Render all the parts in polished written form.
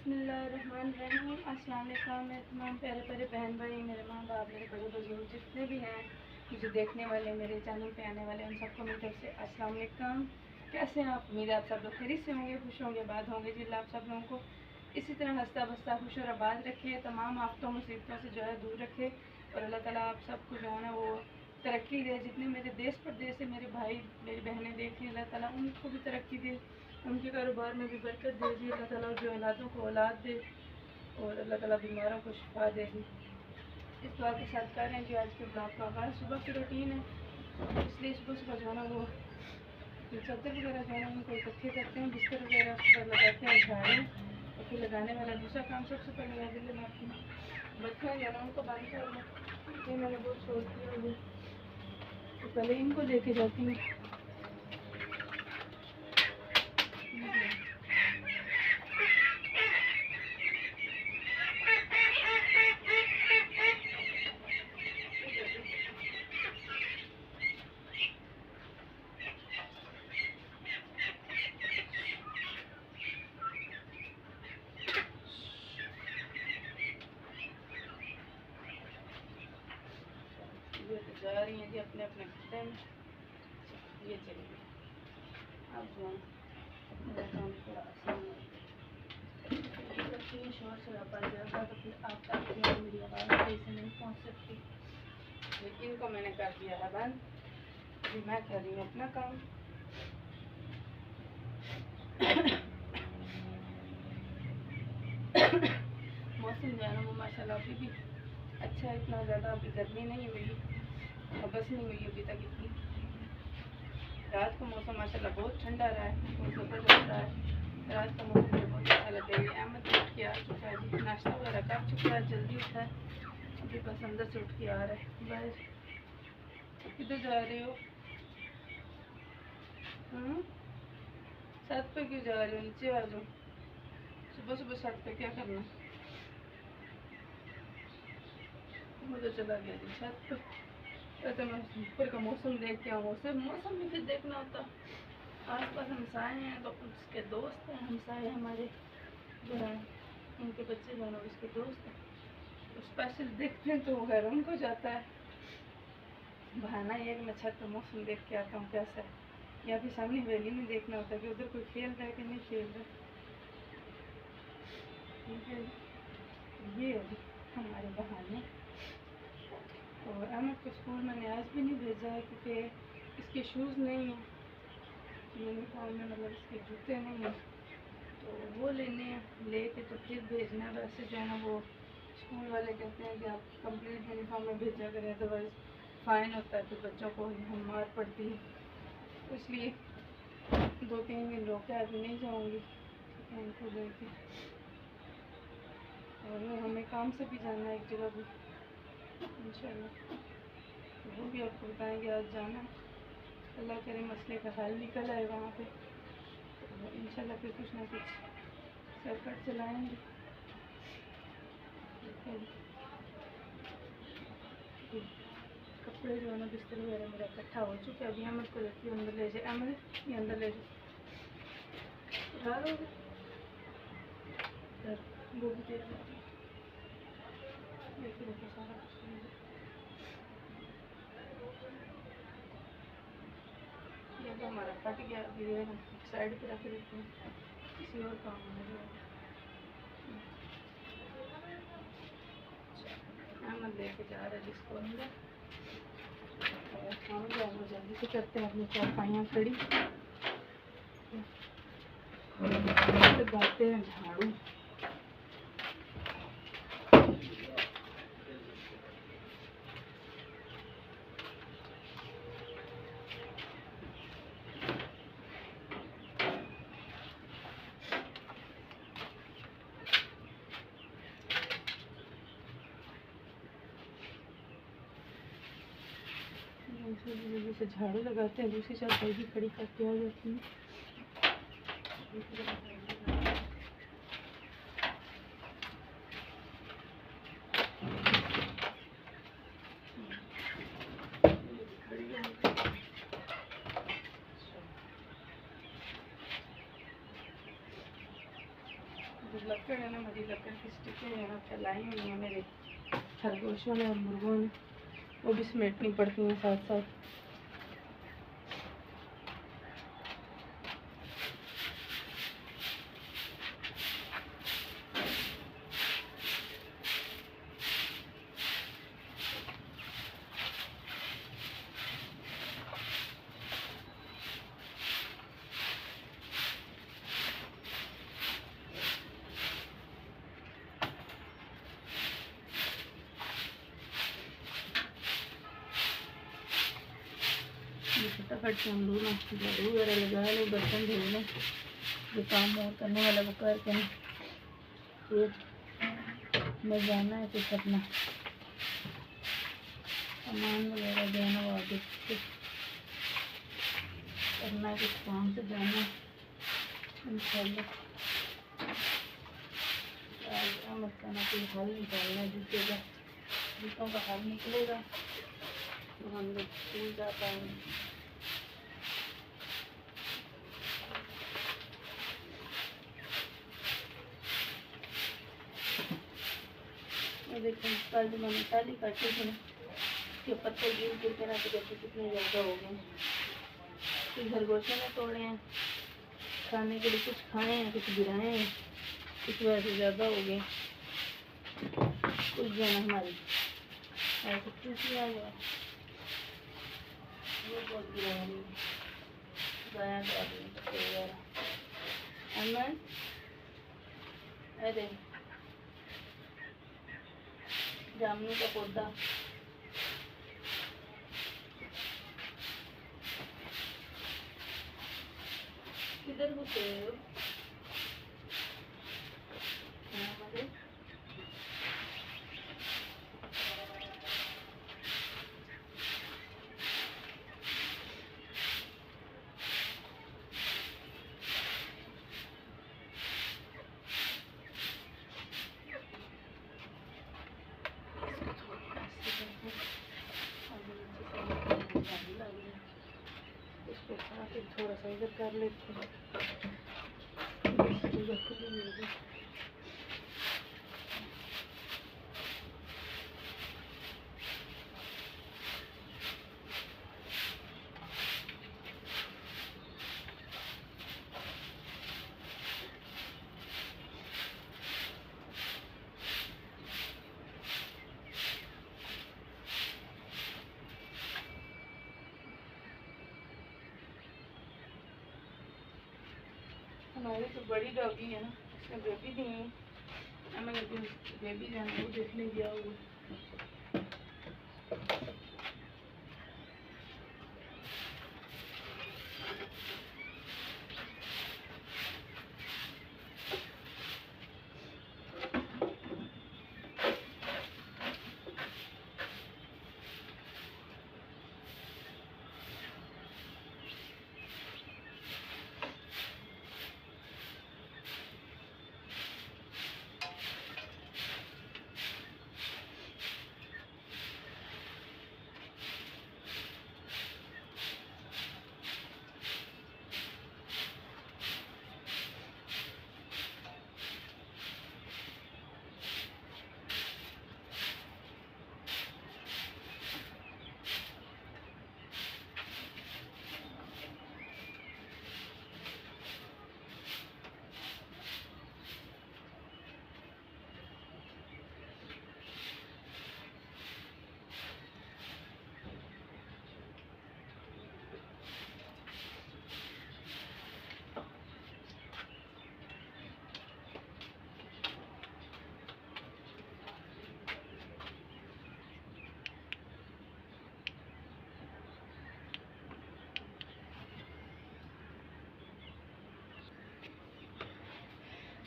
बिस्मिल्लाहिर्रहमानिर्रहीम। अस्सलाम वालेकुम मेरे तमाम प्यारे प्यारे बहन भाई, मेरे माँ बाप, मेरे बड़े बुजुर्ग जितने भी हैं मुझे देखने वाले, मेरे चैनल पे आने वाले, उन सबको मेरी तरफ से अस्सलाम वालेकुम। कैसे हैं आप? उम्मीद है आप सब लोग खैरियत से होंगे, खुश होंगे, आबाद होंगे। जिल्ला आप सब लोगों को इसी तरह हंसता बसता खुश और आबाद रखे, तमाम आफतों मुसीबतों से जो है दूर रखे और अल्लाह ताला आप सबको जो है ना वो तरक्की दे। जितने मेरे देश परदेश से मेरे भाई मेरी बहनें देखें, अल्लाह ताला उनको भी तरक्की दे, उनके कारोबार में भी बरकत दे जी। अल्लाह ताला जो औलादों को औलाद दे और अल्लाह ताला बीमारों को शिफा दे जी। इस दुआ के साथ कर रहे हैं कि आज के ब्लॉग का आगाज़ सुबह की रूटीन है, इसलिए सुबह सुबह जो है ना वो चादर वगैरह जो है ना उनको इकट्ठे करते हैं, बिस्तर वगैरह पर लगाते हैं, झाड़ें और फिर लगाने वाला दूसरा काम सबसे पहले लगा दिले मैं अपनी बच्चे जो है ना उनको बंद कर लूँ। ये मैंने बहुत छोड़ दिया हुआ, तो पहले इनको लेके जाती हूँ। ये तो जा रही हैं जी अपने अपने खत्ते में। ये चलिए अब जो है मेरा काम थोड़ा आसान करती है, शोर शराबा ज़्यादा तो फिर आप तक जो है मेरी आवाज़ सही से नहीं पहुँच सकती, लेकिन इनको मैंने कर दिया है बंद। अभी मैं कर रही हूँ अपना काम। मौसम जो है ना वो माशाल्लाह अभी भी अच्छा है, इतना ज़्यादा अभी गर्मी नहीं हुई और बस नहीं हुई अभी तक इतनी। रात को मौसम माशाल्लाह बहुत ठंडा रहा है, बहुत ज़बरदस्त रहा है। रात का मौसम मुझे बहुत अच्छा लगा। ये अहमद उठ के आ चुका है जी, नाश्ता वगैरह कर चुका है, जल्दी उठा है, अभी बस अंदर से उठ के आ रहा है। बाहर किधर जा रहे हो? छत पे क्यों जा रहे हो? नीचे आ जाओ। सुबह सुबह छत पे क्या करना? मुझे चला गया जी छत पे, तो मैं ऊपर का मौसम देख के आऊँ। सिर्फ मौसम भी फिर देखना होता, आस पास हमसाए हैं तो उसके दोस्त हैं, हमसाए हमारे जो है उनके बच्चे जो है उसके दोस्त हैं, तो स्पेशल देखते हैं तो वो हैरान हो जाता है। बहाना ये कि मैं छत पर मौसम देख के आता हूँ कैसा है, या फिर सामने हवेली में देखना होता है कि उधर कोई खेल रहा है कि नहीं खेल रहा। ठीक है, ये है हमारे बहाने। और अहमद को स्कूल मैंने आज भी नहीं भेजा है क्योंकि इसके शूज़ नहीं हैं यूनिफॉर्म में, मतलब इसके जूते नहीं हैं, तो वो लेने हैं, लेके तो फिर भेजना। वैसे जो है ना वो स्कूल वाले कहते हैं कि आप कंप्लीट यूनिफॉर्म में भेजा करें, अदरवाइज़ फ़ाइन होता है, फिर बच्चों को मार पड़ती है। तो इसलिए 2-3 दिन रोक के अभी नहीं जाऊँगी इनको लेके। और हमें काम से भी जाना है एक जगह भी इंशाल्लाह, तो वो भी आपको बताएंगे। आज जाना है, अल्लाह करे मसले का हल निकल आए वहाँ पे, तो इंशाल्लाह फिर कुछ ना कुछ सरकट चलाएँगे। कपड़े जो है ना बिस्तर वगैरह मेरा इकट्ठा हो चुका है। अभी अहमद को लेती हूँ अंदर ले जाए। अहमद ये अंदर ले जाए, उठा लो वो भी दे देती हूँ। देखिए सारा कुछ ये तो हमारा फट गया, अभी ये हम साइड पे रख देते हैं, किसी और काम में जाएगा। अहमद लेके जा रहा है जिसको अंदर, और हम जो हम जल्दी से करते हैं अपनी चारपाइयाँ खड़ी, लगाते हैं झाड़ू। जल्दी से झाड़ू लगाते हैं, दूसरी चारपाई भी खड़ी करके आ जाती है। लकड़ है ना, मेरी लकड़ की स्टिकें यहाँ फैलाई हुई हैं मेरे खरगोशों ने और मुर्गों ने, वो भी समेटनी पड़ती हैं साथ साथ। फटाफट से हम लोग ना झाड़ू वगैरह लगा लें, बर्तन धो लें, जो काम और करने वाला वो करके ना फिर मैं जाना है कुछ अपना सामान वगैरह देना, वो आगे करना है, कुछ काम से जाना है इंशाल्लाह। मस्ताना कोई हल निकालना है, जूतों का हल निकलेगा तो हम लोग स्कूल जा पाएंगे। देखो कल जो मैंने ताली काटे थे ना, के पत्ते गिर गिर के ना तो देखो कितने ज़्यादा हो गए। कुछ खरगोशों ने तोड़े हैं, खाने के लिए कुछ खाए हैं, कुछ गिराए हैं, इस वजह से ज़्यादा हो गए। कुछ जो है हमारी टूटी आ गया, वो बहुत गिरा है गाया वगैरह। अमन अरे जामुन का पौधा किधर घुसे हो? थोड़ा सा इधर कर लेते हैं। हमारी तो बड़ी डॉगी है ना, उसने बेबी दी है, हमें बेबी जाना वो देखने गया हुआ।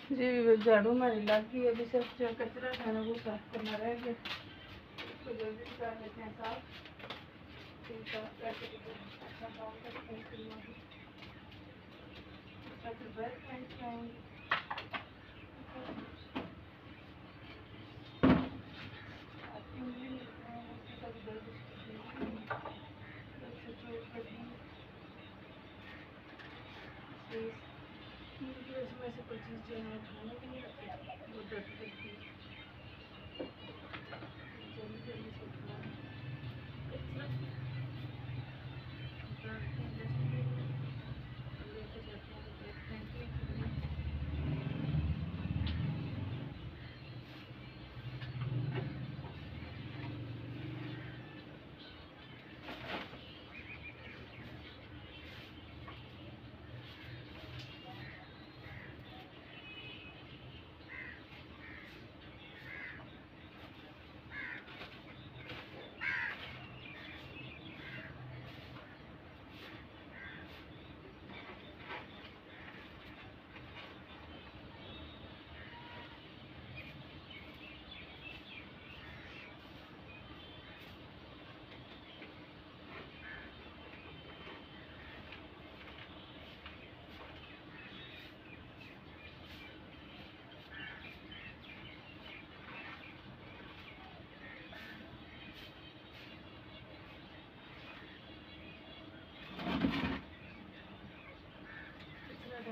जी झाड़ू हमारी लग गई, अभी सिर्फ जो कचरा था ना वो साफ करना रह गया, उसको जल्दी कर लेते हैं साफ। साफ करके अच्छा काम करते हैं, फिर ब्रश पेंट आएंगे। इसमें से कोई चीज़ जो है खाने की नहीं रखी।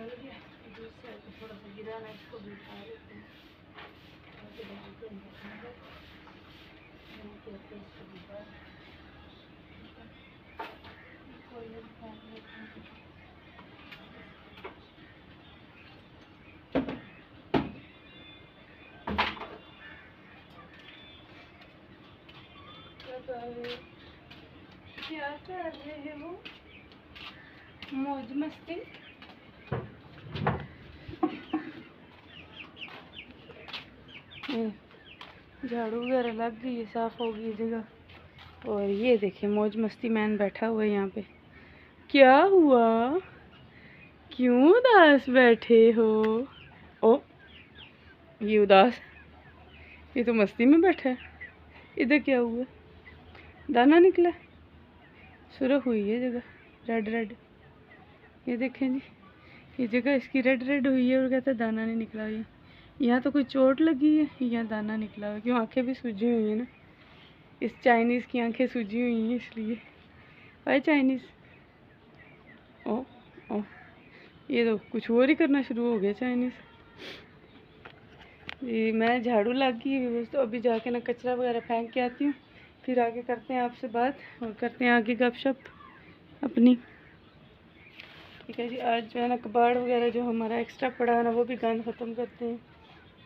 डाल दिया, दूध से थोड़ा सा गिरा ना, इसको भी उठा लेते हैं। क्या कर रहे हो? मौज मस्ती। झाड़ू वगैरह लग गई है, साफ हो गई जगह। और ये देखिए मौज मस्ती मैन बैठा हुआ है यहाँ पे। क्या हुआ, क्यों उदास बैठे हो? ओ ये उदास, ये तो मस्ती में बैठा है। इधर क्या हुआ? दाना निकला, सुरख हुई है जगह रेड रेड। ये देखें जी, ये जगह इसकी रेड रेड हुई है और कहता है दाना नहीं निकला। ये यहाँ तो कोई चोट लगी है, यहाँ दाना निकला है। क्यों, आंखें भी सूजी हुई हैं ना, इस चाइनीज़ की आंखें सूजी हुई हैं इसलिए। भाई चाइनीज़, ओ ओ ये तो कुछ और ही करना शुरू हो गया चाइनीज़। जी मैं झाड़ू लग गई है तो अभी जाके ना कचरा वगैरह फेंक के आती हूँ, फिर आगे करते हैं आपसे बात और करते हैं आगे गपशप अपनी। ठीक है जी, आज जो है ना कबाड़ वगैरह जो हमारा एक्स्ट्रा पड़ा है ना वो भी गंद ख़त्म करते हैं।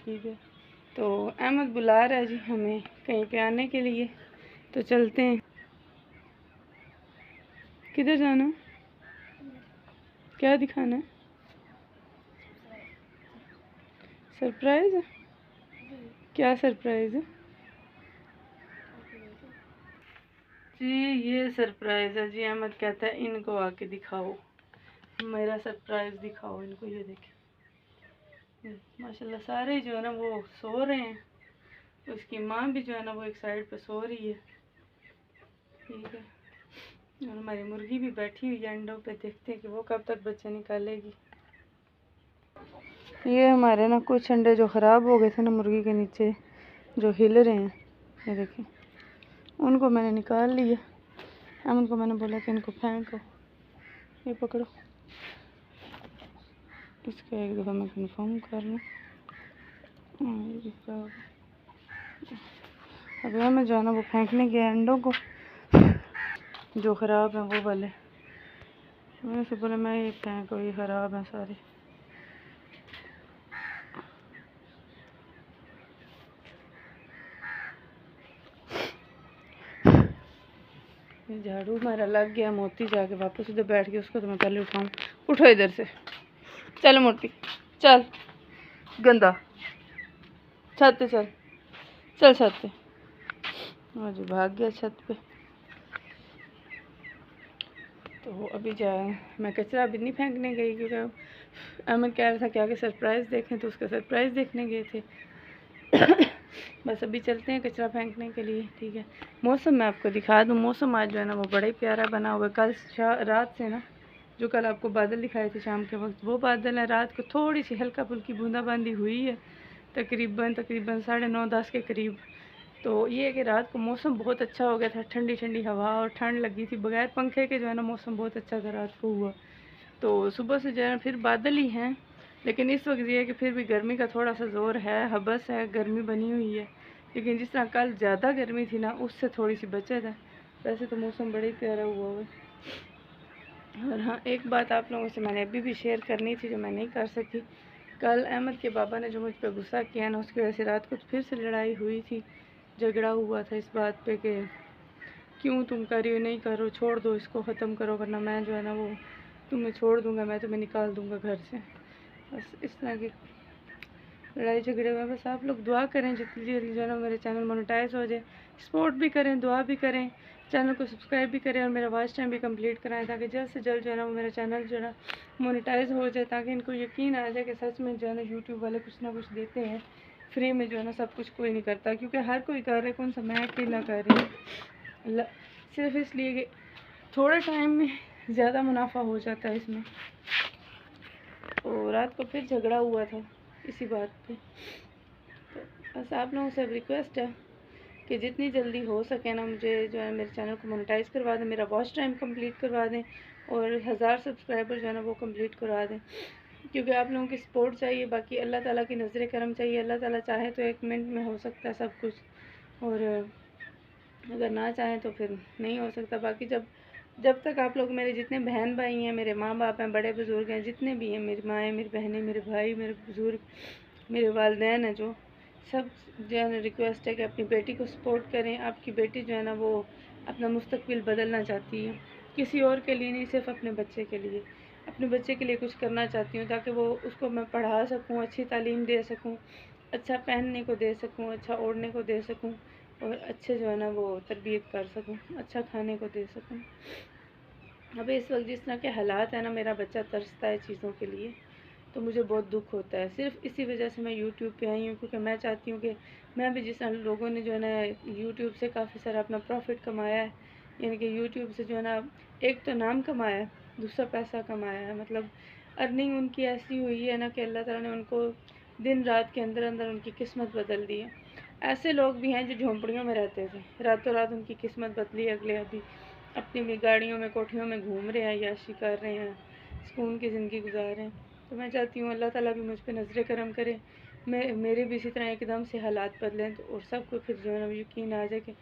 ठीक है, तो अहमद बुला रहा है जी हमें कहीं पे आने के लिए, तो चलते हैं। किधर जाना है? क्या दिखाना है? सरप्राइज़ है? क्या सरप्राइज़ है जी? ये सरप्राइज़ है जी। अहमद कहता है इनको आके दिखाओ, मेरा सरप्राइज़ दिखाओ इनको। ये देखें माशाल्लाह सारे जो है ना वो सो रहे हैं, उसकी माँ भी जो है ना वो एक साइड पे सो रही है। ठीक है, और हमारी मुर्गी भी बैठी हुई है अंडों पे, देखते हैं कि वो कब तक बच्चे निकालेगी। ये हमारे ना कुछ अंडे जो ख़राब हो गए थे ना मुर्गी के नीचे जो हिल रहे हैं, ये देखिए उनको मैंने निकाल लिया। हम उनको मैंने बोला कि इनको फेंको, ये पकड़ो, इसका एक दफ़ा मैं कंफर्म कर लूँ। अभी हमें जो है ना वो फेंकने के अंडों को जो ख़राब हैं वो वाले, मैंने से बोला मैं ये फेंको, ये ख़राब हैं सारे। झाड़ू हमारा लग गया, मोती जाके वापस उधर बैठ गया, उसको तो मैं पहले उठाऊँ। उठो इधर से, चल मोती चल, गंदा, छत पे चल, चल छत पे। आज भाग गया छत पे। तो अभी जाए, मैं कचरा अभी नहीं फेंकने गई क्योंकि अहमद कह रहा था कि आगे सरप्राइज़ देखें, तो उसका सरप्राइज़ देखने गए थे। बस अभी चलते हैं कचरा फेंकने के लिए। ठीक है, मौसम मैं आपको दिखा दूँ। मौसम आज जो है ना वो बड़ा ही प्यारा बना हुआ है। कल रात से ना जो कल आपको बादल दिखाए थे शाम के वक्त, वो बादल है। रात को थोड़ी सी हल्का फुल्की बूंदाबांदी हुई है, तकरीबन 9:30 के करीब। तो ये है कि रात को मौसम बहुत अच्छा हो गया था, ठंडी ठंडी हवा और ठंड लगी थी। बगैर पंखे के जो है ना मौसम बहुत अच्छा था रात को हुआ। तो सुबह से जो है फिर बादल ही हैं, लेकिन इस वक्त ये है कि फिर भी गर्मी का थोड़ा सा ज़ोर है, हबस है, गर्मी बनी हुई है। लेकिन जिस तरह कल ज़्यादा गर्मी थी ना, उससे थोड़ी सी बचत है। वैसे तो मौसम बड़ा ही प्यारा हुआ है। और हाँ, एक बात आप लोगों से मैंने अभी भी शेयर करनी थी जो मैं नहीं कर सकी। कल अहमद के बाबा ने जो मुझ पर गुस्सा किया ना, उसकी वजह से रात को फिर से लड़ाई हुई थी, झगड़ा हुआ था इस बात पे कि क्यों तुम कर रही हो, नहीं करो, छोड़ दो इसको, ख़त्म करो, वरना मैं जो है ना वो तुम्हें छोड़ दूँगा, मैं तुम्हें निकाल दूँगा घर से। बस इस तरह की लड़ाई झगड़े हुए। बस आप लोग दुआ करें जितनी जल्दी जो है ना मेरे चैनल मोनेटाइज हो जाए, सपोर्ट भी करें, दुआ भी करें, चैनल को सब्सक्राइब भी करें और मेरा वॉच टाइम भी कंप्लीट कराएं, ताकि जल्द से जल्द जो है ना वो मेरा चैनल जो है ना मोनेटाइज हो जाए, ताकि इनको यकीन आ जाए कि सच में जो है ना यूट्यूब वाले कुछ ना कुछ देते हैं फ्री में। जो है ना सब कुछ कोई नहीं करता, क्योंकि हर कोई कर रहे, कौन सा मैं अकेला कर रही हूँ, सिर्फ इसलिए कि थोड़े टाइम में ज़्यादा मुनाफा हो जाता है इसमें। तो रात को फिर झगड़ा हुआ था इसी बात पे। तो बस आप लोगों से रिक्वेस्ट है कि जितनी जल्दी हो सके ना मुझे जो है मेरे चैनल को मोनेटाइज करवा दें, मेरा वॉच टाइम कंप्लीट करवा दें और 1000 सब्सक्राइबर जो है ना वो कंप्लीट करवा दें। क्योंकि आप लोगों की सपोर्ट चाहिए, बाकी अल्लाह ताला की नज़र करम चाहिए। अल्लाह ताला चाहे तो 1 मिनट में हो सकता है सब कुछ, और अगर ना चाहें तो फिर नहीं हो सकता। बाकी जब तक आप लोग, मेरे जितने बहन भाई हैं, मेरे माँ बाप हैं, बड़े बुज़ुर्ग हैं, जितने भी हैं, मेरी माँ है, मेरी बहनें, मेरे भाई, मेरे बुज़ुर्ग, मेरे वालिदैन हैं, जो सब जो है ना, रिक्वेस्ट है कि अपनी बेटी को सपोर्ट करें। आपकी बेटी जो है ना, वो अपना मुस्तकबिल बदलना चाहती है, किसी और के लिए नहीं, सिर्फ अपने बच्चे के लिए। अपने बच्चे के लिए कुछ करना चाहती हूँ, ताकि वो उसको मैं पढ़ा सकूँ, अच्छी तालीम दे सकूँ, अच्छा पहनने को दे सकूँ, अच्छा ओढ़ने को दे सकूँ, और अच्छे जो है ना वो तरबियत कर सकूँ, अच्छा खाने को दे सकूँ। अभी इस वक्त जिस तरह के हालात हैं ना, मेरा बच्चा तरसता है चीज़ों के लिए, तो मुझे बहुत दुख होता है। सिर्फ इसी वजह से मैं यूट्यूब पे आई हूँ, क्योंकि मैं चाहती हूँ कि मैं भी, जिस तरह लोगों ने जो है ना यूट्यूब से काफ़ी सारा अपना प्रॉफिट कमाया है, यानी कि यूट्यूब से जो है ना एक तो नाम कमाया है, दूसरा पैसा कमाया है, मतलब अर्निंग उनकी ऐसी हुई है ना कि अल्लाह ताला ने उनको दिन रात के अंदर अंदर उनकी किस्मत बदल दी है। ऐसे लोग भी हैं जो झोंपड़ियों में रहते थे, रातों रात उनकी किस्मत बदली, अगले अभी अपनी भी गाड़ियों में, कोठियों में घूम रहे हैं, याशी कर रहे हैं, सुकून की ज़िंदगी गुजार रहे हैं। तो मैं चाहती हूँ अल्लाह ताला भी मुझ पर नज़र करम करे, मेरे भी इसी तरह एकदम से हालात बदलें, तो और सबको फिर जो है ना यकीन आ जाए कि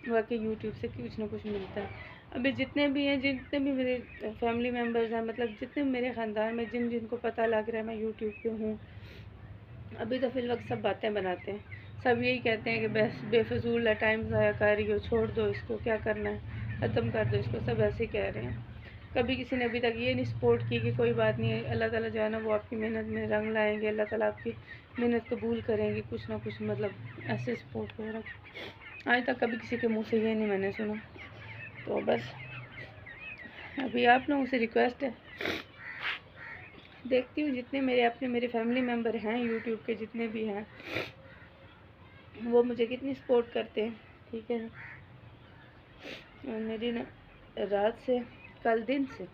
वाकई यूट्यूब से कुछ ना कुछ मिलता है। अभी जितने भी हैं, जितने भी मेरे फैमिली मेम्बर्स हैं, मतलब जितने मेरे ख़ानदान में जिनको पता लग रहा है मैं यूट्यूब पे हूँ, अभी तो फिल वक्त सब बातें बनाते हैं। सब यही कहते हैं कि बस बेफजूल टाइम ज़ाया कर रही हो, छोड़ दो इसको, क्या करना है, ख़त्म कर दो इसको, सब ऐसे ही कह रहे हैं। कभी किसी ने अभी तक ये नहीं सपोर्ट की कि कोई बात नहीं है, अल्लाह ताला जो है ना वो आपकी मेहनत में रंग लाएंगे, अल्लाह ताला आपकी मेहनत कबूल करेंगे, कुछ ना कुछ, मतलब ऐसे सपोर्ट हो रहा। आज तक कभी किसी के मुँह से ये नहीं मैंने सुना। तो बस अभी आप लोगों से रिक्वेस्ट है, देखती हूँ जितने मेरे फैमिली मेम्बर हैं यूट्यूब के, जितने भी हैं, वो मुझे कितनी सपोर्ट करते हैं, ठीक है। और मेरी ना रात से, कल दिन से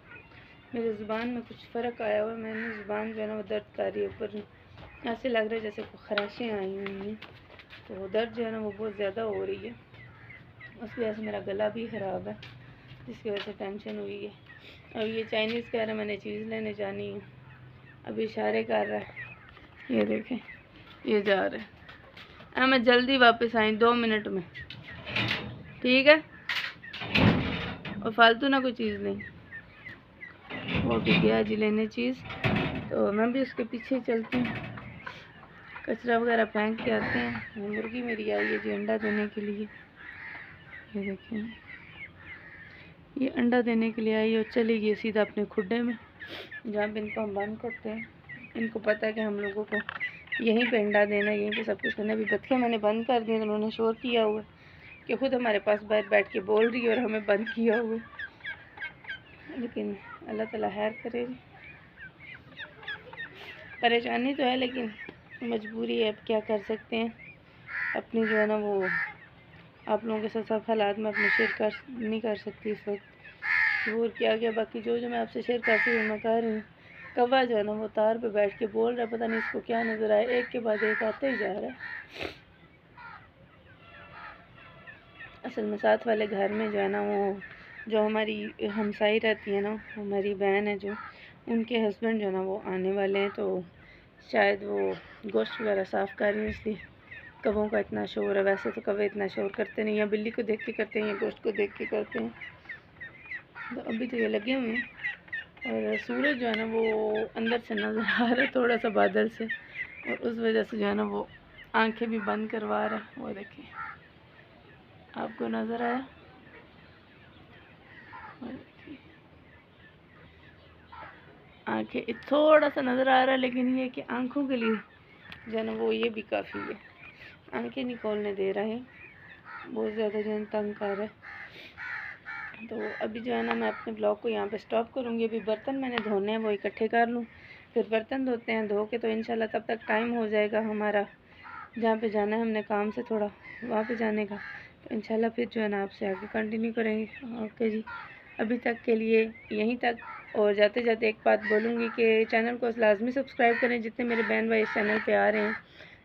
मेरी ज़ुबान में कुछ फ़र्क आया हुआ है, मैंने ज़ुबान जो है ना वो दर्द कर रही है, ऊपर ऐसे लग रहा है जैसे खराशें आई हुई हैं, तो दर्द जो है ना वो बहुत ज़्यादा हो रही है। उस वजह से मेरा गला भी ख़राब है, जिसकी वजह से टेंशन हुई है। अब ये चाइनीज़ कह रहा है मैंने चीज़ लेने जानी है, अभी इशारे कर रहा है, ये देखें, ये जा रहा है। मैं जल्दी वापस आई 2 मिनट में, ठीक है, और फालतू ना कोई चीज़ नहीं। वो भी गया जी लेने चीज़, तो मैं भी उसके पीछे चलती हूँ, कचरा वगैरह फेंक के आते हैं। मुर्गी मेरी आई है जी अंडा देने के लिए, ये देखें, ये अंडा देने के लिए आई और चली गई सीधा अपने खुड्डे में, जहाँ पे इनको हम बंद करते हैं। इनको पता है कि हम लोगों को यहीं पे अंडा देना, यहीं पे सब कुछ करना। अभी बच्चे मैंने बंद कर दिए, तो उन्होंने शोर किया हुआ कि खुद हमारे पास बैठ के बोल रही है और हमें बंद किया हुआ, लेकिन अल्लाह ताला खैर करे। परेशानी तो है लेकिन मजबूरी है, अब क्या कर सकते हैं। अपनी जो है ना वो आप लोगों के साथ सब हालात में अपने शेयर नहीं कर सकती इस वक्त, और क्या गया। बाकी जो मैं आपसे शेयर करती हूँ मैं कह रही हूँ। कौवा जो है ना वो तार पे बैठ के बोल रहा है, पता नहीं इसको क्या नज़र आया, एक के बाद एक आते ही जा रहा है। असल में साथ वाले घर में जो है ना वो, जो हमारी हमसाई रहती है ना, हमारी बहन है जो, उनके हस्बैंड जो है ना वो आने वाले हैं, तो शायद वो गोश्त वगैरह साफ़ कर रही है, इसलिए कौवों का इतना शोर है। वैसे तो कौवे इतना शोर करते नहीं, या बिल्ली को देख के करते हैं या गोश्त को देख के करते हैं। तो अभी तो ये लगे हुए हैं, और सूरज जो है ना वो अंदर से नज़र आ रहा है थोड़ा सा बादल से, और उस वजह से जो है ना वो आंखें भी बंद करवा रहा है। वो देखिए, आपको नज़र आया, आंखें थोड़ा सा नज़र आ रहा है, लेकिन ये कि आंखों के लिए जो है ना वो ये भी काफ़ी है, आंखें नहीं खोलने दे रहा है, बहुत ज़्यादा जो है तंग कर रहा है। तो अभी जो है ना मैं अपने ब्लॉग को यहाँ पे स्टॉप करूँगी। अभी बर्तन मैंने धोने हैं, वो इकट्ठे कर लूँ, फिर बर्तन धोते हैं, धो के तो इंशाल्लाह तब तक टाइम हो जाएगा हमारा जहाँ पे जाना है हमने काम से थोड़ा, वहाँ पे जाने का। तो इंशाल्लाह फिर जो है ना आपसे आगे कंटिन्यू करेंगे। ओके जी, अभी तक के लिए यहीं तक। और जाते जाते एक बात बोलूँगी कि चैनल को लाजमी सब्सक्राइब करें, जितने मेरे बहन भाई इस चैनल पे आ रहे हैं,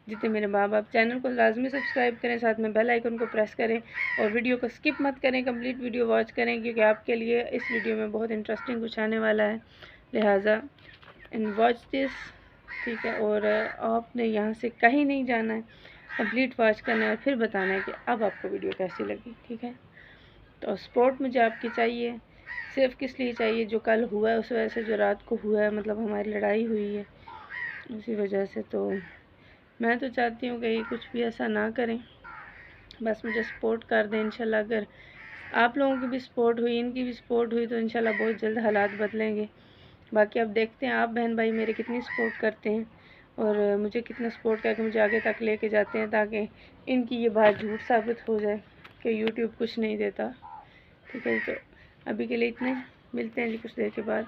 जितने मेरे माँ बाप, चैनल को लाजमी सब्सक्राइब करें, साथ में बेल आइकन को प्रेस करें, और वीडियो को स्किप मत करें, कंप्लीट वीडियो वॉच करें, क्योंकि आपके लिए इस वीडियो में बहुत इंटरेस्टिंग कुछ आने वाला है। लिहाजा एंड वॉच दिस, ठीक है। और आपने यहाँ से कहीं नहीं जाना है, कंप्लीट वॉच करना है और फिर बताना है कि अब आपको वीडियो कैसी लगी, ठीक है। तो सपोर्ट मुझे आपकी चाहिए, सिर्फ किस लिए चाहिए, जो कल हुआ है उस वजह से, जो रात को हुआ है, मतलब हमारी लड़ाई हुई है उसी वजह से। तो मैं तो चाहती हूँ कि ये कुछ भी ऐसा ना करें, बस मुझे सपोर्ट कर दें। इंशाल्लाह अगर आप लोगों की भी सपोर्ट हुई, इनकी भी सपोर्ट हुई, तो इंशाल्लाह बहुत जल्द हालात बदलेंगे। बाकी अब देखते हैं आप बहन भाई मेरे कितनी सपोर्ट करते हैं और मुझे कितना सपोर्ट करके मुझे आगे तक लेके जाते हैं, ताकि इनकी ये बात झूठ साबित हो जाए कि यूट्यूब कुछ नहीं देता, ठीक है। तो अभी के लिए इतने, मिलते हैं जी कुछ देर के बाद।